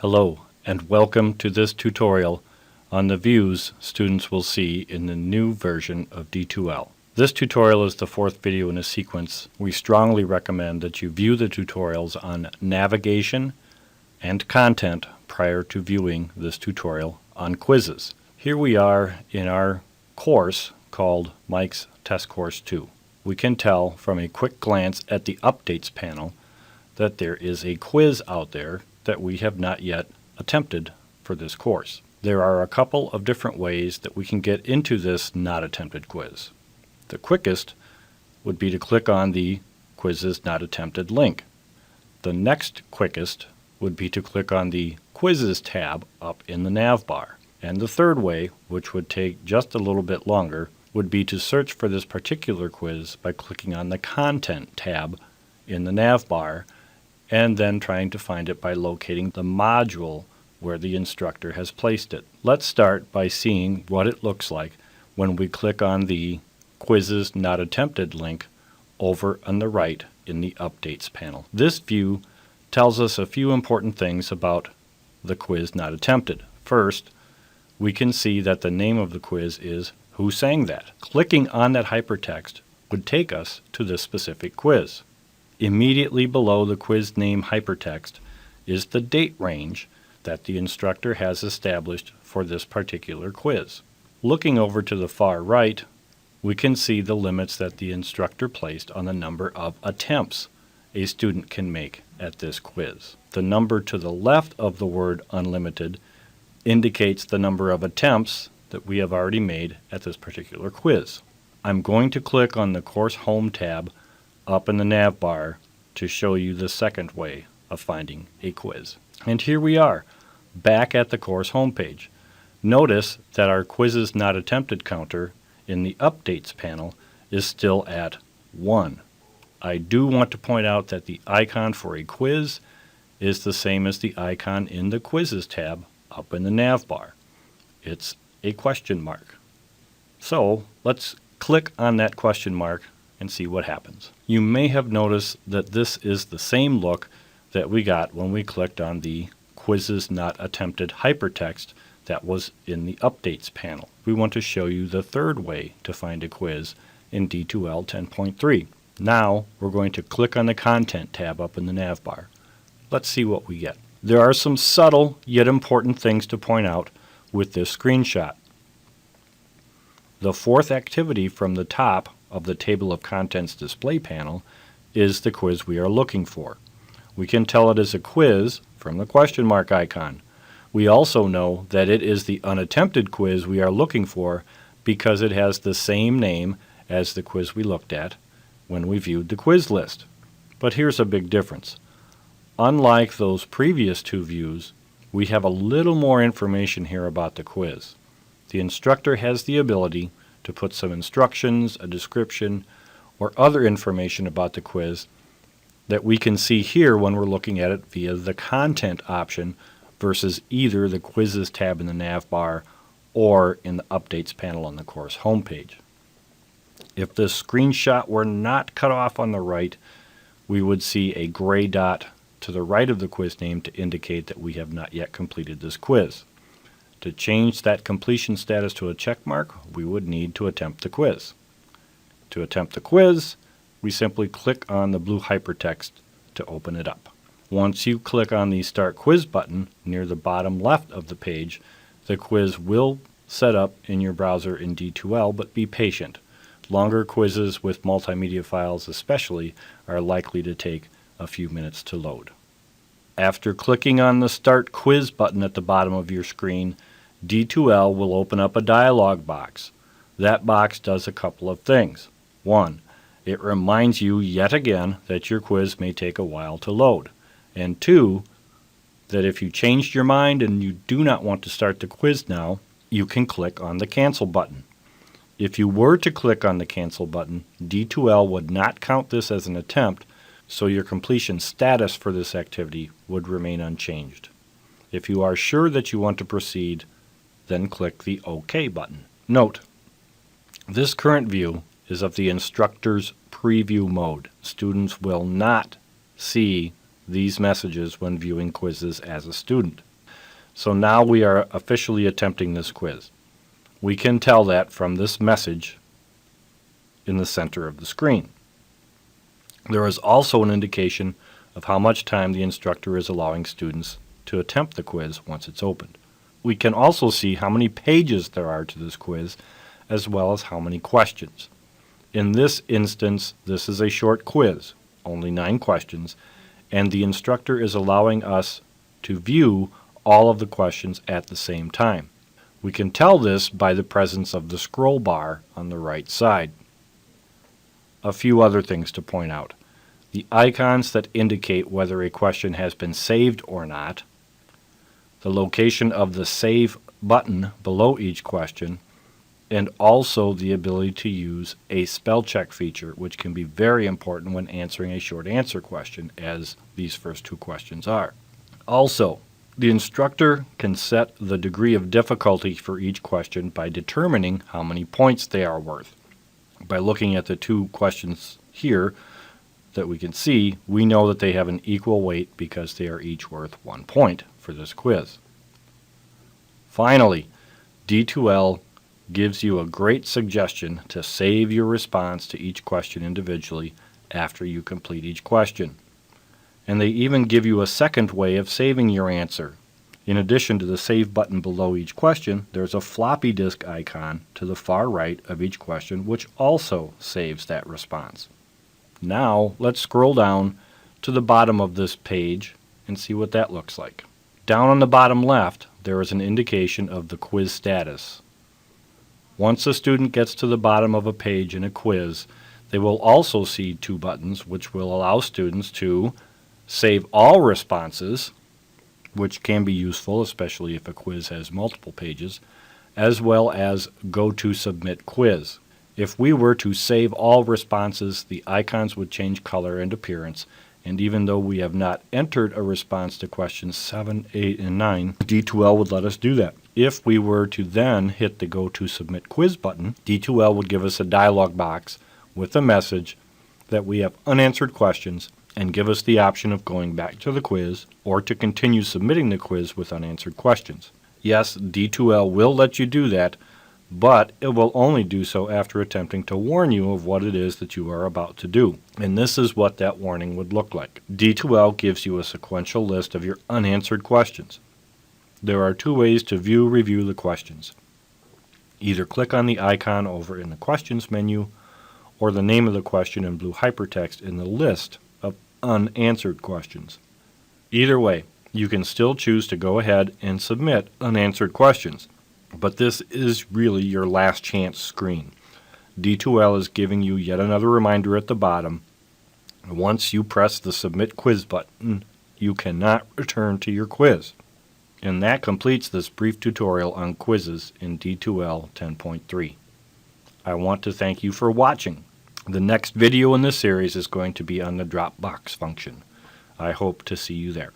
Hello, and welcome to this tutorial on the views students will see in the new version of D2L. This tutorial is the fourth video in a sequence. We strongly recommend that you view the tutorials on navigation and content prior to viewing this tutorial on quizzes. Here we are in our course called Mike's Test Course 2. We can tell from a quick glance at the Updates panel that there is a quiz out there that we have not yet attempted for this course. There are a couple of different ways that we can get into this not attempted quiz. The quickest would be to click on the Quizzes Not Attempted link. The next quickest would be to click on the Quizzes tab up in the nav bar. And the third way, which would take just a little bit longer, would be to search for this particular quiz by clicking on the Content tab in the nav bar and then trying to find it by locating the module where the instructor has placed it. Let's start by seeing what it looks like when we click on the Quizzes Not Attempted link over on the right in the Updates panel. This view tells us a few important things about the quiz not attempted. First, we can see that the name of the quiz is Who Sang That? Clicking on that hypertext would take us to this specific quiz. Immediately below the quiz name hypertext is the date range that the instructor has established for this particular quiz. Looking over to the far right, we can see the limits that the instructor placed on the number of attempts a student can make at this quiz. The number to the left of the word unlimited indicates the number of attempts that we have already made at this particular quiz. I'm going to click on the Course Home tab up in the nav bar to show you the second way of finding a quiz. And here we are, back at the course homepage. Notice that our Quizzes Not Attempted counter in the Updates panel is still at 1. I do want to point out that the icon for a quiz is the same as the icon in the Quizzes tab up in the nav bar. It's a question mark. So let's click on that question mark and see what happens. You may have noticed that this is the same look that we got when we clicked on the Quizzes Not Attempted hypertext that was in the Updates panel. We want to show you the third way to find a quiz in D2L 10.3. Now we're going to click on the Content tab up in the nav bar. Let's see what we get. There are some subtle yet important things to point out with this screenshot. The fourth activity from the top of the Table of Contents display panel is the quiz we are looking for. We can tell it is a quiz from the question mark icon. We also know that it is the unattempted quiz we are looking for because it has the same name as the quiz we looked at when we viewed the quiz list. But here's a big difference. Unlike those previous two views, we have a little more information here about the quiz. The instructor has the ability to put some instructions, a description, or other information about the quiz that we can see here when we're looking at it via the Content option versus either the Quizzes tab in the nav bar or in the Updates panel on the course homepage. If this screenshot were not cut off on the right, we would see a gray dot to the right of the quiz name to indicate that we have not yet completed this quiz. To change that completion status to a check mark, we would need to attempt the quiz. To attempt the quiz, we simply click on the blue hypertext to open it up. Once you click on the Start Quiz button near the bottom left of the page, the quiz will set up in your browser in D2L, but be patient. Longer quizzes with multimedia files especially are likely to take a few minutes to load. After clicking on the Start Quiz button at the bottom of your screen, D2L will open up a dialog box. That box does a couple of things. 1. It reminds you yet again that your quiz may take a while to load. And 2, that if you changed your mind and you do not want to start the quiz now, you can click on the Cancel button. If you were to click on the Cancel button, D2L would not count this as an attempt, so your completion status for this activity would remain unchanged. If you are sure that you want to proceed, then click the OK button. Note, this current view is of the instructor's preview mode. Students will not see these messages when viewing quizzes as a student. So now we are officially attempting this quiz. We can tell that from this message in the center of the screen. There is also an indication of how much time the instructor is allowing students to attempt the quiz once it's opened. We can also see how many pages there are to this quiz, as well as how many questions. In this instance, this is a short quiz, only 9 questions, and the instructor is allowing us to view all of the questions at the same time. We can tell this by the presence of the scroll bar on the right side. A few other things to point out. The icons that indicate whether a question has been saved or not, the location of the Save button below each question, and also the ability to use a spell check feature, which can be very important when answering a short answer question, as these first 2 questions are. Also, the instructor can set the degree of difficulty for each question by determining how many points they are worth. By looking at the 2 questions here that we can see, we know that they have an equal weight because they are each worth 1 point for this quiz. Finally, D2L gives you a great suggestion to save your response to each question individually after you complete each question. And they even give you a second way of saving your answer. In addition to the Save button below each question, there's a floppy disk icon to the far right of each question, which also saves that response. Now, let's scroll down to the bottom of this page and see what that looks like. Down on the bottom left, there is an indication of the quiz status. Once a student gets to the bottom of a page in a quiz, they will also see 2 buttons which will allow students to save all responses, which can be useful, especially if a quiz has multiple pages, as well as go to submit quiz. If we were to save all responses, the icons would change color and appearance, and even though we have not entered a response to questions 7, 8, and 9, D2L would let us do that. If we were to then hit the Go to Submit Quiz button, D2L would give us a dialog box with a message that we have unanswered questions and give us the option of going back to the quiz or to continue submitting the quiz with unanswered questions. Yes, D2L will let you do that, but it will only do so after attempting to warn you of what it is that you are about to do. And this is what that warning would look like. D2L gives you a sequential list of your unanswered questions. There are 2 ways to review the questions. Either click on the icon over in the Questions menu, or the name of the question in blue hypertext in the list of unanswered questions. Either way, you can still choose to go ahead and submit unanswered questions. But this is really your last chance screen. D2L is giving you yet another reminder at the bottom. Once you press the Submit Quiz button, you cannot return to your quiz. And that completes this brief tutorial on quizzes in D2L 10.3. I want to thank you for watching. The next video in this series is going to be on the Dropbox function. I hope to see you there.